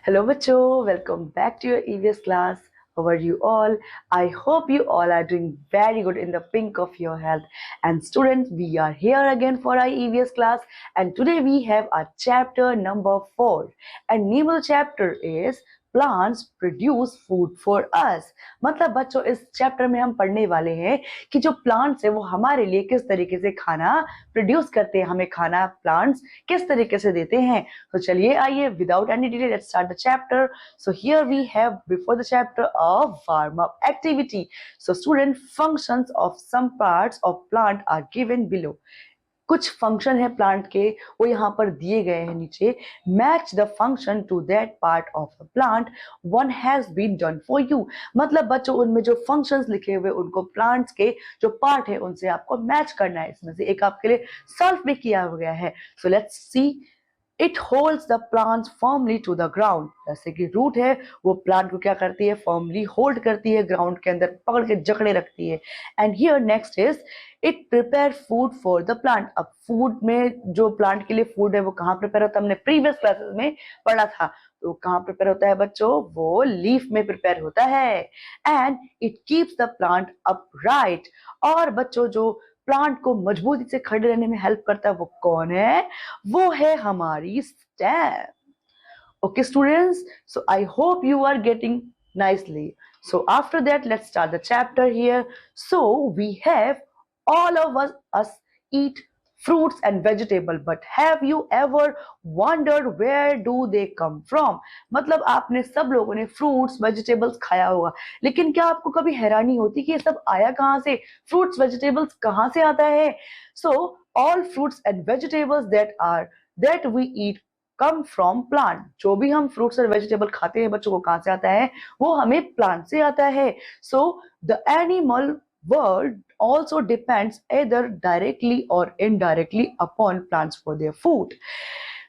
Hello, Bacho. Welcome back to your EVS class. How are you all? I hope you all are doing very good in the pink of your health. And students, we are here again for our EVS class. And today we have our chapter number 4. And name of the chapter is Plants Produce Food for Us. मतलब बच्चों इस chapter में हम पढ़ने वाले हैं कि जो प्लांट्स है वो हमारे लिए किस तरीके से खाना प्रोड्यूस करते हैं, हमें खाना प्लांट्स किस तरीके से देते हैं। तो चलिए आइए without any delay let's start the chapter. So here we have before the chapter of warm up activity. So student, functions of some parts of plant are given below. कुछ फंक्शन है प्लांट के, वो यहाँ पर दिए गए हैं नीचे. Match the function to that part of the plant, one has been done for you. मतलब बच्चों उनमें जो फंक्शंस लिखे हुए उनको प्लांट्स के जो पार्ट है उनसे आपको मैच करना है. इसमें से एक आपके लिए सॉल्व भी किया गया है. So let's see. It holds the plant firmly to the ground. जैसे कि रूट है वो प्लांट को क्या करती है, फर्मली होल्ड करती है, ग्राउंड के अंदर पकड़ के जकड़े रखती है. And here next is it prepare food for the plant. अब फूड में जो प्लांट के लिए फूड है वो कहाँ प्रिपेयर होता है, हमने प्रीवियस क्लासेस में पढ़ा था. तो कहाँ प्रिपेयर होता है बच्चों, वो लीफ में प्रिपेयर होता है. And it keeps the plant upright. और बच्चों जो प्लांट को मजबूती से खड़े रहने में हेल्प करता है वो कौन है, वो है हमारी stem. Okay students, so I hope you are getting nicely. So after that let's start the chapter here. So we have all of us eat fruits and vegetable, but have you ever wondered where do they come from. मतलब आपने सब लोगों ने fruits vegetables खाया होगा, लेकिन क्या आपको कभी हैरानी होती कि ये सब आया कहाँ से, फ्रूट्स वेजिटेबल्स कहाँ से आता है. So all fruits and vegetables that we eat come from plant. जो भी हम फ्रूट्स और वेजिटेबल खाते हैं बच्चों को कहां से आता है, वो हमें प्लांट से आता है. So the animal world also depends either directly or indirectly upon plants for their food.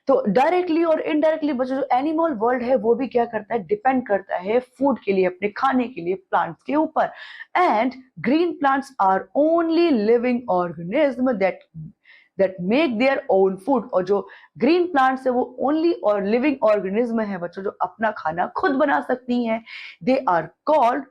तो डायरेक्टली और इनडायरेक्टली बच्चों जो एनिमल वर्ल्ड है वो भी क्या करता है, डिपेंड करता है फूड के लिए, अपने खाने के लिए प्लांट्स के ऊपर. And green plants are only living organism that make their own food. और जो ग्रीन प्लांट्स है वो ओनली और लिविंग ऑर्गेनिज्म है बच्चों जो अपना खाना खुद बना सकती हैं. They are called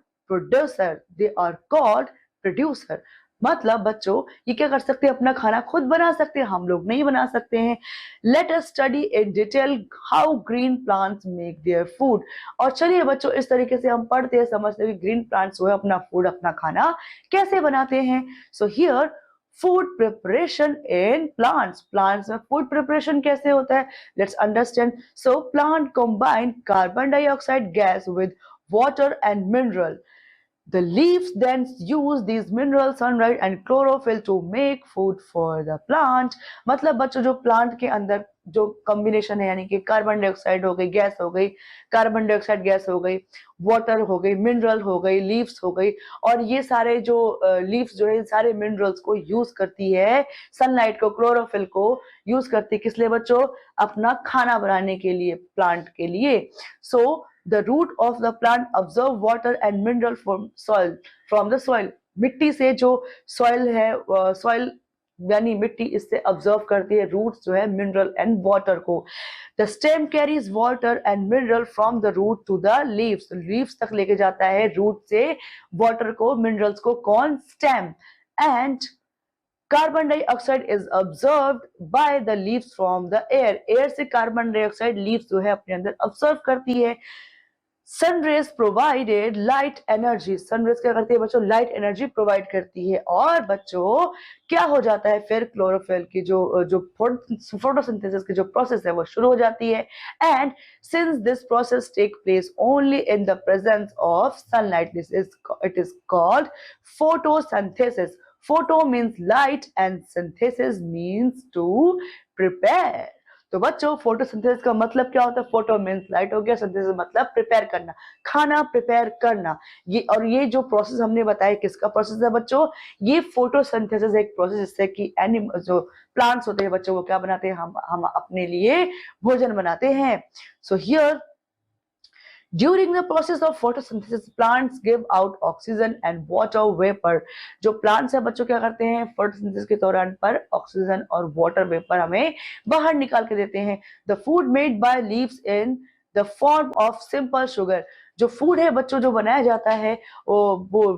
producer. मतलब बच्चों ये क्या कर सकते हैं, अपना खाना खुद बना सकते हैं, हम लोग नहीं बना सकते हैं. Let us study in detail how green plants make their food. और चलिए बच्चों इस तरीके से हम पढ़ते हैं, समझते हैं कि ग्रीन प्लांट्स जो है अपना फूड, अपना खाना कैसे बनाते हैं. So here food preparation in plants में फूड प्रिपरेशन कैसे होता है, let's understand. So plant combine carbon dioxide gas with water and mineral. The leaves then use these minerals, sunlight and chlorophyll to make food for the plant. मतलब बच्चों जो plant के अंदर जो कॉम्बिनेशन है, यानी कि कार्बन डाइऑक्साइड हो गई, गैस हो गई, कार्बन डाइऑक्साइड गैस हो गई, वाटर हो गई, मिनरल हो गई, लीव्स हो गई, और ये सारे जो लीव्स जो है सारे मिनरल्स को यूज करती है, सनलाइट को, क्लोरोफिल को यूज करती है, किस लिए बच्चों, अपना खाना बनाने के लिए, प्लांट के लिए. सो the root of the plant absorb water and mineral from the soil. मिट्टी से जो soil है, soil यानी मिट्टी इससे absorb करती है roots जो है mineral and water को. The stem carries water and mineral from the root to the leaves. leaves तक लेके जाता है root से water को, minerals को, कौन, stem. And carbon dioxide is observed by the leaves from the air. Air से कार्बन डाइऑक्साइड लीव्स जो है अपने अंदर ऑब्जर्व करती है. Sun rays provided light energy. Sun rays क्या करती है बच्चों, लाइट एनर्जी प्रोवाइड करती है. और बच्चों क्या हो जाता है फिर, क्लोरोफिल की जो फोटोसिंथेसिस की जो प्रोसेस है वो शुरू हो जाती है. And since this process take place only in the presence of sunlight, it is called photosynthesis. Photo means light and synthesis means to prepare. तो बच्चों फोटोसिंथेसिस का मतलब क्या होता है, फोटो मीन्स लाइट हो गया, सिंथेसिस मतलब प्रिपेयर करना, खाना प्रिपेयर करना. ये जो प्रोसेस हमने बताया किसका प्रोसेस है बच्चों, ये फोटोसिंथेसिस एक प्रोसेस जिससे कि एनिमल जो प्लांट्स होते हैं बच्चों वो क्या बनाते हैं, हम अपने लिए भोजन बनाते हैं. So here During the process of photosynthesis, plants give out oxygen and water vapor. जो plants है बच्चों क्या करते हैं, photosynthesis के दौरान पर ऑक्सीजन और water vapor हमें बाहर निकाल के देते हैं. The food made by leaves in the form of simple sugar. जो फूड है बच्चों जो बनाया जाता है वो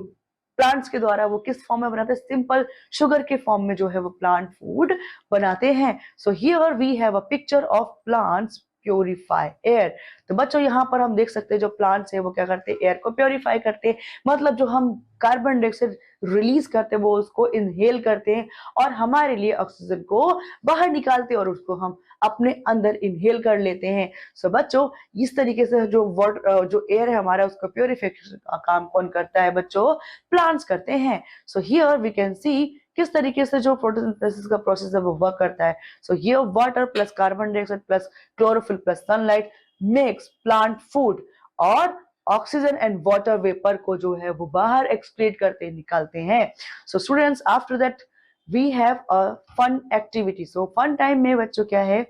प्लांट्स के द्वारा, वो किस फॉर्म में बनाते हैं? सिंपल शुगर के फॉर्म में जो है वो प्लांट फूड बनाते हैं। So here we have a picture of plants purify air. तो बच्चों यहाँ पर हम देख सकते हैं जो प्लांट्स है वो क्या करते हैं? एयर को प्योरीफाई करते हैं। मतलब जो हम कार्बन डाइऑक्साइड रिलीज करते हैं वो उसको इनहेल करते हैं और हमारे लिए ऑक्सीजन को बाहर निकालते हैं और उसको हम अपने अंदर इनहेल कर लेते हैं। सो बच्चों इस तरीके से जो वाटर जो एयर है हमारा उसका प्योरिफिकेशन का काम कौन करता है बच्चों? प्लांट्स करते हैं। So here we can see किस तरीके से जो फोटोसिंथेसिस का प्रोसेस है वो वर्क करता है। So here water plus carbon dioxide plus chlorophyll plus sunlight makes plant food और ऑक्सीजन एंड वाटर वेपर को जो है वो बाहर एक्सक्रीट करते निकालते हैं। So students after that we have a fun activity. So fun time में बच्चों क्या है?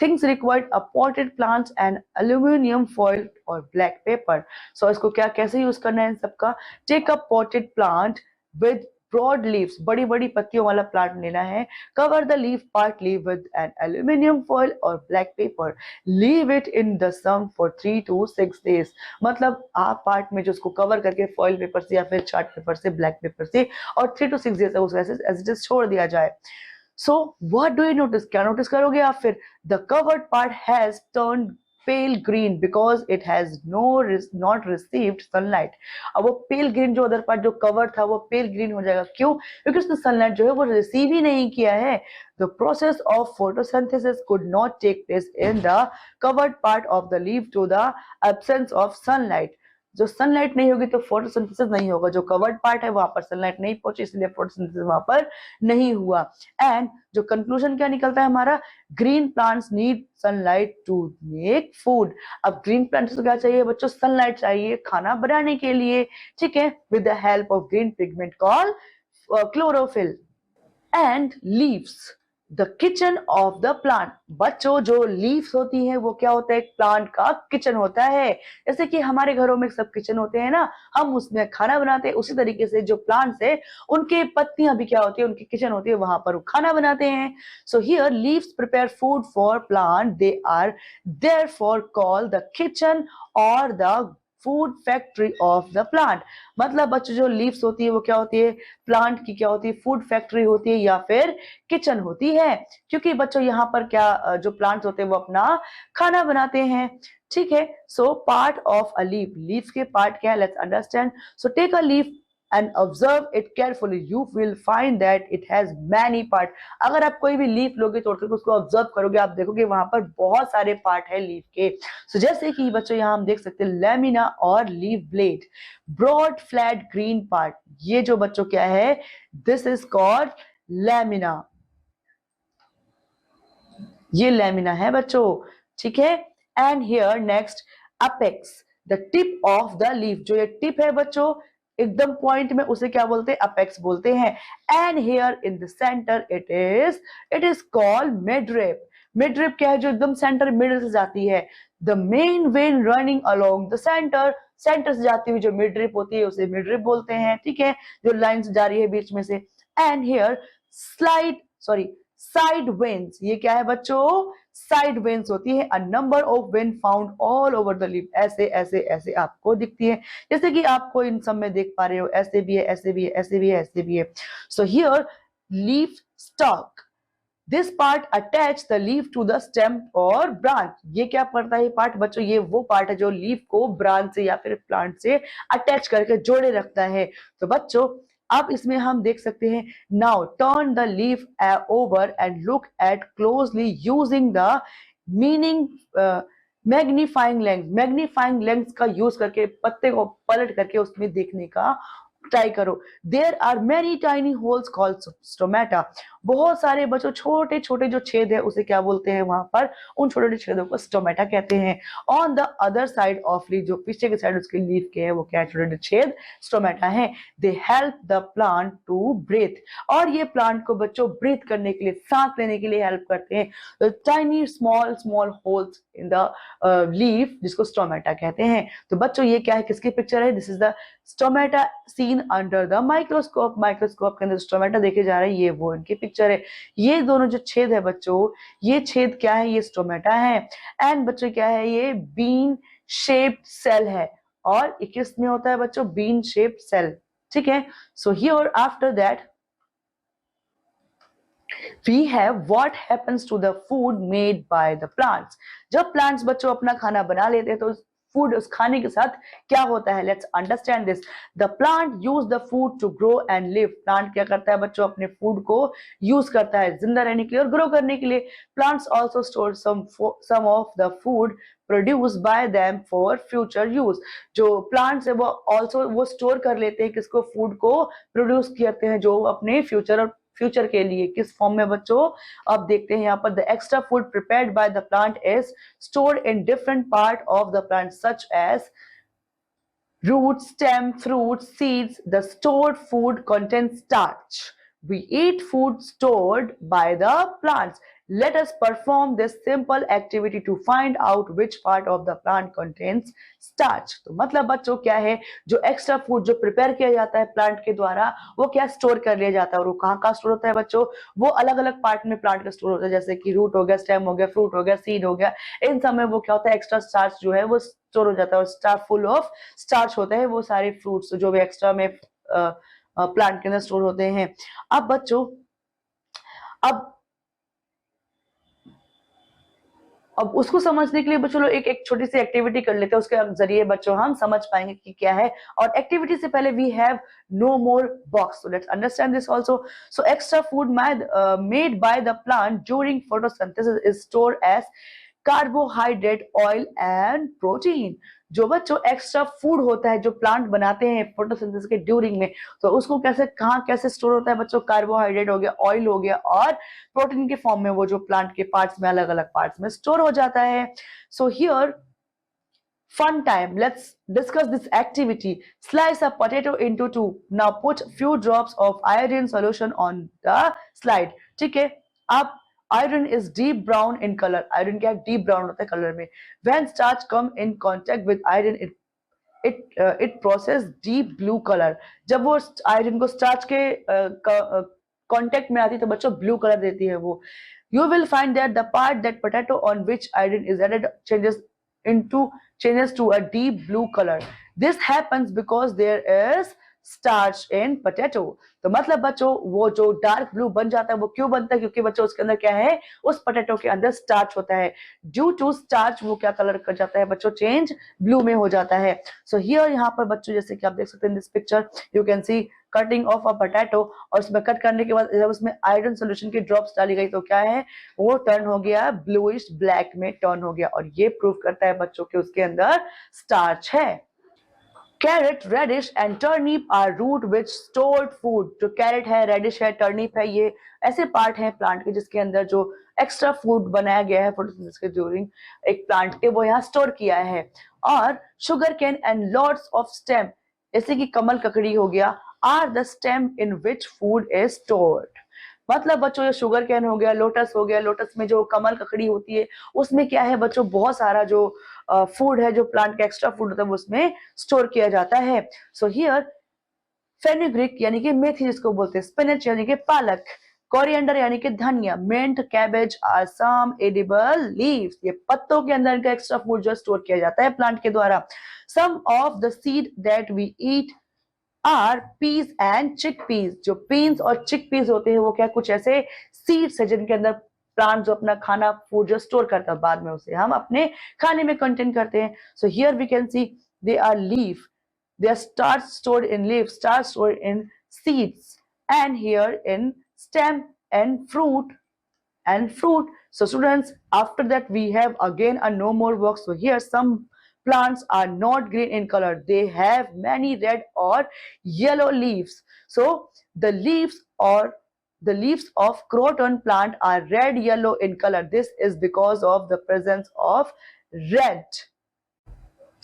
Things required a potted plants and aluminium foil और ब्लैक पेपर। सो इसको क्या कैसे यूज करना है इन सबका? Take a potted plant with broad leaves, बड़ी बड़ी पत्तियों वाला प्लांट लेना है। Cover the leaf partly with an aluminium foil और black paper. Leave it in the sun for 3 to 6 days। मतलब आप पार्ट में जो उसको कवर करके फॉइल पेपर से या फिर चार्ट पेपर से, ब्लैक पेपर से, और 3 to 6 days तक उसको ऐसे छोड़ दिया जाए। So what do you notice? क्या नोटिस करोगे आप फिर? The covered part has turn pale green because it has not received sunlight. अब वो पेल ग्रीन जो अदर पार्ट जो कवर था वो पेल ग्रीन हो जाएगा। क्यों? क्योंकि उसने सनलाइट जो है वो रिसीव ही नहीं किया है। The process of photosynthesis could not take place in the covered part of the leaf to the absence of sunlight. जो सनलाइट नहीं होगी तो फोटोसिंथेसिस नहीं होगा। जो कवर्ड पार्ट है वहां पर सनलाइट नहीं पहुंची इसलिए फोटोसिंथेसिस वहां पर नहीं हुआ। एंड जो कंक्लूजन क्या निकलता है हमारा? Green plants need sunlight to make food. अब ग्रीन प्लांट्स को क्या चाहिए बच्चों? सनलाइट चाहिए खाना बनाने के लिए। ठीक है, with the help of green pigment called chlorophyll and leaves the kitchen of the plant. बच्चों जो लीव्स होती हैं वो क्या होता है? एक प्लांट का किचन होता है। जैसे कि हमारे घरों में सब किचन होते हैं ना, हम उसमें खाना बनाते हैं, उसी तरीके से जो प्लांट्स है उनके पत्तियां भी क्या होती है? उनकी किचन होती है, वहां पर वो खाना बनाते हैं। So here leaves prepare food for plant, they are therefore called the kitchen और the food factory of the plant. मतलब बच्चों जो लीव्स होती है वो क्या होती है? प्लांट की क्या होती है? फूड फैक्ट्री होती है या फिर किचन होती है। क्योंकि बच्चों यहाँ पर क्या जो प्लांट्स होते हैं वो अपना खाना बनाते हैं। ठीक है, so part of a leaf, leaf के पार्ट क्या है? Let's understand. So take a leaf and observe it carefully, you will find that it has many part। अगर आप कोई भी लीफ लोगे तोड़ करके उसको ऑब्जर्व करोगे आप देखोगे वहां पर बहुत सारे पार्ट है लीफ के। सो जैसे कि बच्चों यहाँ हम देख सकते हैं लैमिना और leaf blade, broad flat green part, ये जो बच्चों क्या है? This is called lamina. ये लैमिना है बच्चों। ठीक है, and here next apex, the tip of the leaf. जो ये टिप है बच्चों एकदम पॉइंट में, उसे क्या बोलते हैं? अपेक्स बोलते हैं। And here in the centre it is called midrib. Midrib क्या है? जो एकदम सेंटर मिडिल से जाती है। The main vein running along the centre, centre से जाती हुई जो मिडरिप होती है उसे मिडरिप बोलते हैं। ठीक है, जो लाइन जा रही है बीच में से। एंड हियर साइड वेन्स, ये क्या है बच्चों? साइड वेन्स होती है। A number of when found all over the leaf, ऐसे ऐसे ऐसे आपको दिखती है। जैसे कि आपको इन सब में देख पा रहे हो, ऐसे भी है, ऐसे भी है, ऐसे भी है, ऐसे भी है। So here leaf stalk, this part attach the leaf to the stem और ब्रांच। ये क्या पड़ता है पार्ट बच्चों? ये वो पार्ट है जो लीफ को ब्रांच से या फिर प्लांट से अटैच करके जोड़े रखता है। तो बच्चों अब इसमें हम देख सकते हैं, now turn the leaf over and look at closely using the meaning magnifying lens. Magnifying lens का यूज करके पत्ते को पलट करके उसमें देखने का ट्राई करो। There are many tiny holes called stomata. बहुत सारे बच्चों छोटे छोटे जो छेद है उसे क्या बोलते हैं? वहां पर उन छोटे छोटे छेदों को स्टोमेटा कहते हैं। On the other side of leaf, जो पीछे के साइड उसके लीफ के है वो क्या है? छोटे छोटे छेद स्टोमेटा है। They help the plant to breathe, और ये प्लांट को बच्चों ब्रीथ करने के लिए, सांस लेने के लिए हेल्प करते हैं। Tiny small small holes in the leaf जिसको स्टोमेटा कहते हैं। तो बच्चों ये क्या है? किसकी पिक्चर है? This is the stomata seen seen under the microscope. Microscope के अंदर स्टोमेटा देखे जा रहे हैं, ये वो इनकी पिक्चर है। ये दोनों जो छेद है बच्चों, ये छेद क्या है, ये स्टोमेटा है। एंड बच्चों क्या है, ये बीन शेप्ड सेल है। और ये किस में होता है बच्चों, बीन शेप्ड सेल, ठीक है। So here after that we have what happens to the food made by the plants. जब plants बच्चों अपना खाना बना लेते हैं तो फूड, उस खाने के साथ क्या होता है, let's understand this. The plant use the food to grow and live. Plant क्या करता है बच्चों, अपने फूड को यूज करता है जिंदा रहने के लिए और ग्रो करने के लिए। Plants also store some of the food produce by them for future use. जो प्लांट्स है वो ऑल्सो वो स्टोर कर लेते हैं किसको, फूड को प्रोड्यूस करते हैं जो अपने फ्यूचर के लिए। किस फॉर्म में बच्चों, अब देखते हैं यहाँ पर। The extra food prepared by the plant is stored in different part of the plant such as root, stem, fruit, seeds. The stored food contains starch. We eat food stored by the plants. Let us perform this simple activity to find out which part of the plant contains starch. तो मतलब बच्चों क्या है, जो extra food जो prepare किया जाता है प्लांट के द्वारा, वो क्या स्टोर कर लिया जाता है। और वो कहाँ कहाँ स्टोर होता है बच्चों, वो अलग अलग पार्ट में प्लांट का स्टोर होता है, जैसे कि रूट हो गया, स्टेम हो गया, फ्रूट हो गया, सीड हो गया। इन सब में वो क्या होता है, एक्स्ट्रा स्टार्च जो है वो स्टोर हो जाता है। और स्टार फुल ऑफ स्टार्च होता है वो सारे फ्रूट्स जो भी एक्स्ट्रा में प्लांट के अंदर स्टोर होते हैं। अब बच्चों अब उसको समझने के लिए बच्चों लोग एक छोटी सी एक्टिविटी कर लेते हैं, उसके जरिए बच्चों हम समझ पाएंगे कि क्या है। और एक्टिविटी से पहले we have no more box, so let's understand this also. So extra food made by the plant during photosynthesis is stored as carbohydrate, oil and protein. जो बच्चों एक्स्ट्रा फूड होता है जो प्लांट बनाते हैं फोटोसिंथेसिस के ड्यूरिंग में, तो उसको कैसे स्टोर होता है बच्चों, कार्बोहाइड्रेट हो गया, ऑयल हो गया और प्रोटीन के फॉर्म में वो जो प्लांट के पार्ट्स में, अलग अलग पार्ट्स में स्टोर हो जाता है। So here fun time, let's discuss this activity. Slice a potato into two. Now put few drops of iodine solution on the slide. ठीक है, अब iodine is deep brown in color. iodine क्या है, deep brown होता है colour में। When starch come in contact with iodine, it process deep blue color. जब वो iodine को starch के कांटेक्ट में आती है तो बच्चों ब्लू कलर देती है वो। You will find that the part that potato on which iodine is added changes to a deep blue color. This happens because there is starch in potato. तो मतलब बच्चों वो जो डार्क ब्लू बन जाता है वो क्यों बनता है, क्योंकि बच्चों उसके अंदर क्या है, उस पोटैटो के अंदर स्टार्च होता है। ड्यू टू स्टार्च वो क्या कलर कर जाता है बच्चों, चेंज ब्लू में हो जाता है। सो हियर यहाँ पर बच्चों जैसे कि आप देख सकते हैं this picture, you can see cutting of a potato. और उसमें कट करने के बाद जब उसमें आयरन सोल्यूशन की ड्रॉप्स डाली गई तो क्या है, वो टर्न हो गया ब्लूइश ब्लैक में टर्न हो गया। और ये प्रूव करता है बच्चों के उसके अंदर स्टार्च है। Carrot, radish and turnip are root which stored food. जो कैरेट है, रेडिश है, टर्निप है, ये ऐसे पार्ट हैं प्लांट के जिसके अंदर जो एक्स्ट्रा फूड बनाया गया है फोटोसिंथेसिस के ड्यूरिंग एक प्लांट के, वो यहाँ स्टोर किया है। और sugar cane and lots of stem, जैसे कि कमल ककड़ी हो गया, are the stem in which food is stored. मतलब बच्चों ये शुगर कैन हो गया, लोटस हो गया, लोटस में जो कमल ककड़ी होती है उसमें क्या है बच्चों, बहुत सारा जो फूड है, जो प्लांट का एक्स्ट्रा फूड होता है उसमें स्टोर किया जाता है। सो हियर फेनुग्रीक यानी कि मेथी जिसको बोलते हैं, स्पिनच यानी कि पालक, कोरिएंडर यानी कि धनिया, mint, cabbage are some edible leaves. ये पत्तों के अंदर इनका एक्स्ट्रा फूड जो स्टोर किया जाता है प्लांट के द्वारा। Some of the seed that we eat are peas and chickpeas. जो पीन्स और चिक पीज होते हैं वो क्या, कुछ ऐसे सीड्स है जिनके अंदर प्लांट जो अपना खाना फूड जो स्टोर करता है बाद में उसे हम अपने खाने में कंटेन करते हैं। So here we can see they are leaf, they are starch stored in leaves, starch stored in seeds, and here in stem and fruit. So students, after that we have again a no more box. So here some plants are not green in color, they have many red or yellow leaves. So the leaves of croton plant are red yellow in color. This is because of the presence of red.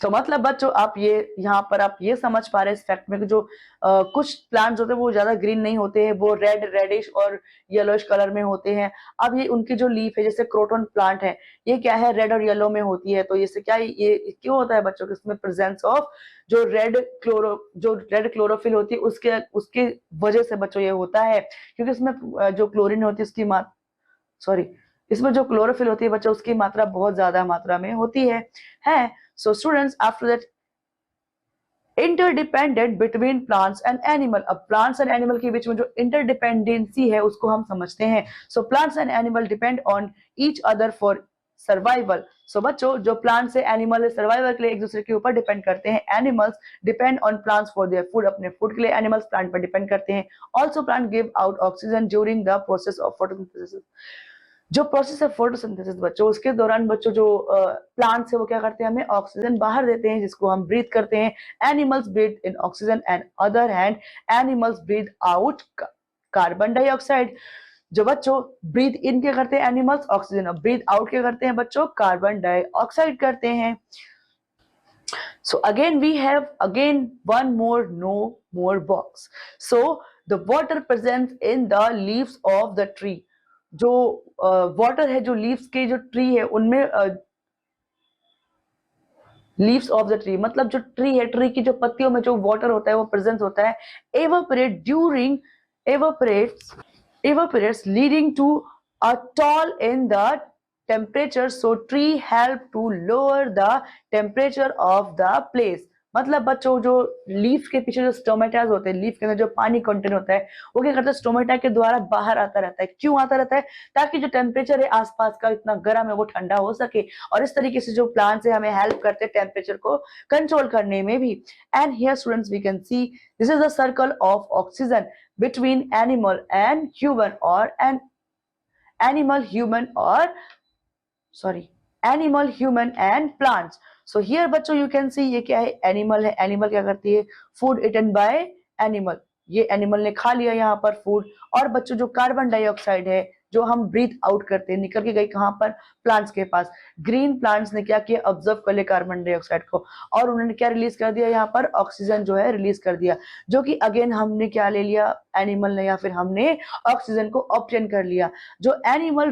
तो मतलब बच्चों आप ये यहाँ पर आप ये समझ पा रहे हैं इस फैक्ट में कि जो कुछ प्लांट्स होते हैं वो ज्यादा ग्रीन नहीं होते हैं, वो रेडिश और येलोइश कलर में होते हैं। अब ये उनकी जो लीफ है, जैसे क्रोटन प्लांट है, ये क्या है, रेड और येलो में होती है। तो इससे क्या ये क्यों होता है बच्चों के, इसमें प्रेजेंस ऑफ जो रेड क्लोरोफिल होती है उसके उसके वजह से बच्चों ये होता है, क्योंकि इसमें जो क्लोरीन होती है उसकी सॉरी इसमें जो क्लोरोफिल होती है बच्चों उसकी मात्रा बहुत ज्यादा मात्रा में होती है। सो students, after that interdependent between plants and animal. अब प्लांट्स एंड एनिमल के बीच में जो इंटरडिपेंडेंसी है उसको हम समझते हैं। So plants and animal depend on each other for survival. So बच्चों, जो प्लांट्स है एनिमल है सर्वाइवल के लिए एक दूसरे के ऊपर डिपेंड करते हैं। Animals depend on plants for their food, अपने फूड के लिए एनिमल्स प्लांट पर डिपेंड करते हैं। Also plant give out oxygen during the process of photosynthesis. जो प्रोसेस है फोटोसिंथेसिस बच्चों, उसके दौरान बच्चों जो प्लांट्स है वो क्या करते हैं, हमें ऑक्सीजन बाहर देते हैं जिसको हम ब्रीथ करते हैं। Animals breathe in oxygen and other hand animals breathe out carbon dioxide. जो बच्चों ब्रीथ इन क्या करते हैं एनिमल्स, ऑक्सीजन, और ब्रीथ आउट क्या करते हैं बच्चों, कार्बन डाइऑक्साइड करते हैं। So again we have again one more no more box. So the water present in the leaves of the tree. जो वाटर है, जो लीव्स के जो ट्री है उनमें लीव्स ऑफ द ट्री मतलब जो ट्री है, ट्री की जो पत्तियों में जो वाटर होता है वो प्रेजेंस होता है। Evaporate during evaporates leading to a tall in the temperature, so tree help to lower the temperature of the place। मतलब बच्चों जो लीफ के पीछे जो स्टोमेटाज होते हैं, लीफ के अंदर जो पानी कंटेंट होता है वो क्या करता है, स्टोमेटा के द्वारा बाहर आता रहता है। क्यों आता रहता है, ताकि जो टेम्परेचर है आसपास का इतना गर्म है वो ठंडा हो सके। और इस तरीके से जो प्लांट्स है हमें हेल्प करते हैं टेम्परेचर को कंट्रोल करने में भी। And here students we can see this is the circle of oxygen between animal and human, or an animal human or sorry animal human and plants। so here बच्चों you can see ये क्या है, animal है। Animal क्या करती है, food eaten by animal, ये animal ने खा लिया यहाँ पर फूड। और बच्चों जो कार्बन डाइऑक्साइड है जो हम ब्रीथ आउट करते हैं, निकल के गई कहाँ पर, प्लांट्स के पास। ग्रीन प्लांट्स ने क्या किया, ऑब्जर्व कर लिया कार्बन डाइऑक्साइड को, और उन्होंने क्या रिलीज कर दिया यहाँ पर, ऑक्सीजन जो है रिलीज कर दिया, जो कि अगेन हमने क्या ले लिया, एनिमल ने या फिर हमने ऑक्सीजन को ऑब्टेन कर लिया। जो एनिमल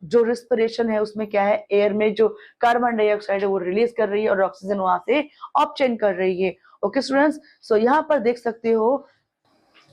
जो रिस्पिरेशन है उसमें क्या है, एयर में जो कार्बन डाइऑक्साइड है वो रिलीज कर रही है और ऑक्सीजन वहां से ऑब्टेन कर रही है। ओके स्टूडेंट्स, सो यहाँ पर देख सकते हो,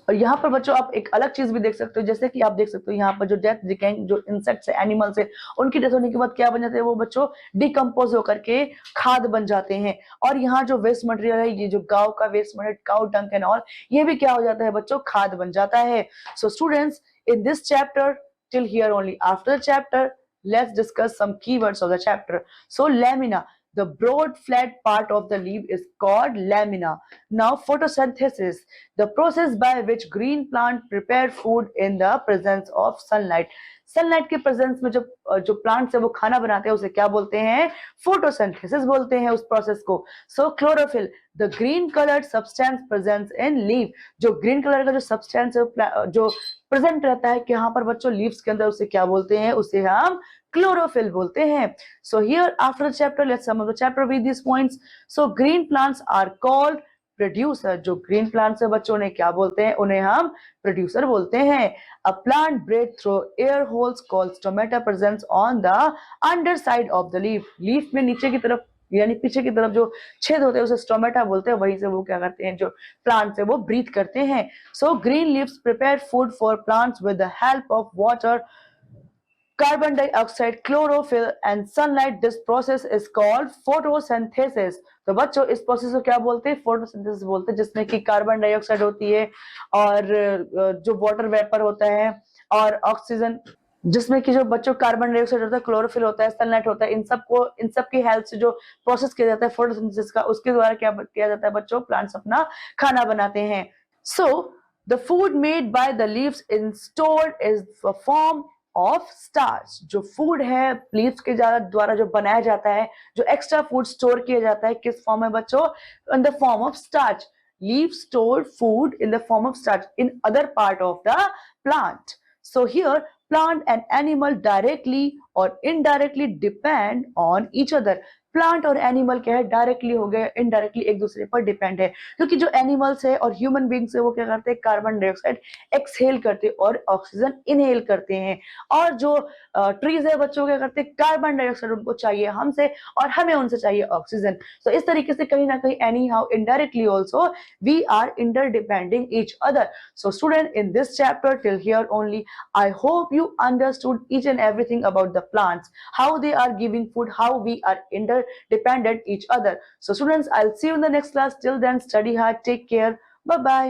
और यहाँ पर बच्चों आप एक अलग चीज भी देख सकते हो, जैसे कि आप देख सकते हो यहाँ पर जो डेथ डिकेइंग जो इंसेक्ट्स है, एनिमल्स है, उनकी डेथ होने के बाद क्या बन जाते हैं वो बच्चों, डिकम्पोज होकर के खाद बन जाते हैं। और यहाँ जो वेस्ट मटेरियल है, ये जो गांव का वेस्ट मटेरियल, काउ डंक एंड ऑल, ये भी क्या हो जाता है बच्चों, खाद बन जाता है। So students, in this chapter till here only, after the chapter let's discuss some keywords of the chapter. So lamina, the broad flat part of the leaf is called lamina. Now photosynthesis, the process by which green plant prepare food in the presence of sunlight. Sunlight के presence में जो plants है वो खाना बनाते हैं उसे क्या बोलते हैं, फोटोसिंथेसिस बोलते हैं उस प्रोसेस को। So chlorophyll, the green coloured substance presence in leaf, जो ग्रीन कलर का जो सब्सटेंस है जो प्रेजेंट रहता है यहाँ पर बच्चों लीव्स के अंदर, उसे क्या बोलते हैं, उसे हम क्लोरोफिल बोलते हैं। So here after the chapter let's sum of the chapter with this points. So green plants are called producer, जो ग्रीन प्लांट्स है बच्चों ने क्या बोलते हैं, उन्हें हम प्रोड्यूसर बोलते हैं। A plant breath through air holes called stomata presence on the underside of the leaf, leaf में नीचे की तरफ यानी पीछे की तरफ जो छेद होते हैं उसे स्टोमेटा बोलते हैं, वहीं से वो क्या करते हैं, जो प्लांट्स है वो ब्रीथ करते हैं। So green leaves prepare food for plants with the help of water, carbon dioxide, chlorophyll and sunlight. This process is called photosynthesis। तो बच्चों इस प्रोसेस को क्या बोलते हैं, फोटोसिंथेसिस बोलते हैं, जिसमें कि कार्बन डाइऑक्साइड होती है और जो वाटर वेपर होता है और ऑक्सीजन, जिसमें कि जो बच्चों कार्बन डाइऑक्साइड होता है, क्लोरोफिल होता है, सनलाइट होता है, इन सब की हेल्प से जो प्रोसेस किया जाता है फोटोसिंथेसिस का, उसके द्वारा क्या किया जाता है बच्चों, प्लांट्स अपना खाना बनाते हैं। So the food made by the leaves in stored is form of starch, जो फूड है लीव्स के द्वारा जो बनाया जाता है, जो एक्स्ट्रा फूड स्टोर किया जाता है, किस फॉर्म में बच्चों, in the form of starch. Leaves store food in the form of starch in other part of the plant. So here plant and animal directly और indirectly depend on each other. Plant और animal क्या है, directly हो गए, indirectly एक दूसरे पर depend है, क्योंकि जो एनिमल्स है और ह्यूमन बींग्स है वो क्या करते हैं, कार्बन डाइऑक्साइड एक्सहेल करते हैं और ऑक्सीजन इनहेल करते हैं। और जो ट्रीज है बच्चों क्या करते हैं, कार्बन डाइऑक्साइड उनको चाहिए हमसे और हमें उनसे चाहिए ऑक्सीजन। सो इस तरीके से कहीं ना कहीं anyhow indirectly also we are interdepending each other. So student, in this chapter till here only, I hope you understood each and everything about the plants, how they are giving food, how we are interdependent each other. So students, I'll see you in the next class. Till then, study hard, take care, bye bye.